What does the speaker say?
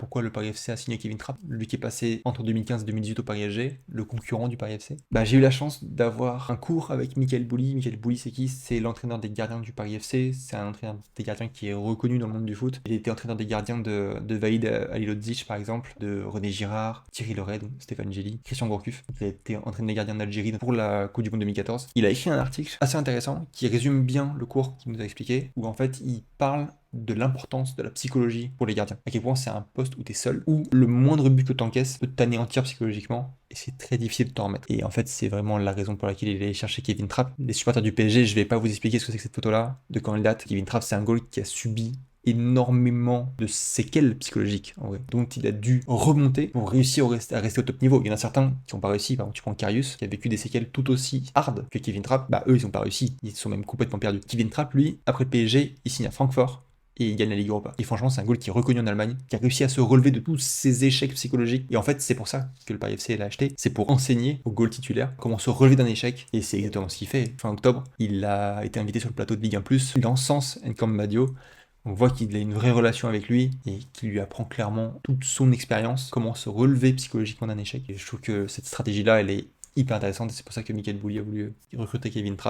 pourquoi le Paris FC a signé Kevin Trapp, lui qui est passé entre 2015 et 2018 au Paris SG, le concurrent du Paris FC. Bah, j'ai eu la chance d'avoir un cours avec Michael Bouli. Michael Bouli, c'est qui? C'est l'entraîneur des gardiens du Paris FC. C'est un entraîneur des gardiens qui est reconnu dans le monde du foot. Il était entraîneur des gardiens de Vaïd Halilodzic, par exemple, de René Girard, Thierry Loret, Stéphane Gély, Christian Gourcuff. Il a été entraîneur des gardiens d'Algérie pour la Coupe du Monde 2014. Il a écrit un article assez intéressant qui résume bien le cours qu'il nous a expliqué, où en fait il parle de l'importance de la psychologie pour les gardiens. À quel point c'est un poste où t'es seul, où le moindre but que t'encaisses peut t'anéantir psychologiquement, et c'est très difficile de t'en remettre. Et en fait, c'est vraiment la raison pour laquelle il est allé chercher Kevin Trapp. Les supporters du PSG, je vais pas vous expliquer ce que c'est que cette photo-là, de quand elle date. Kevin Trapp, c'est un goal qui a subi énormément de séquelles psychologiques en vrai. Donc il a dû remonter pour réussir à rester au top niveau. Il y en a certains qui n'ont pas réussi, par exemple tu prends Karius qui a vécu des séquelles tout aussi hard que Kevin Trapp, bah eux ils n'ont pas réussi, ils sont même complètement perdus. Kevin Trapp lui, après le PSG, il signe à Francfort et il gagne la Ligue Europa. Et franchement, c'est un goal qui est reconnu en Allemagne, qui a réussi à se relever de tous ses échecs psychologiques. Et en fait, c'est pour ça que le Paris FC l'a acheté. C'est pour enseigner aux goal titulaires comment se relever d'un échec. Et c'est exactement ce qu'il fait. Fin octobre, il a été invité sur le plateau de Ligue 1+. Il encense Nkamb Madio. On voit qu'il a une vraie relation avec lui et qu'il lui apprend clairement toute son expérience, comment se relever psychologiquement d'un échec. Et je trouve que cette stratégie-là, elle est hyper intéressante et c'est pour ça que Michael Bouli a voulu recruter Kevin Trapp.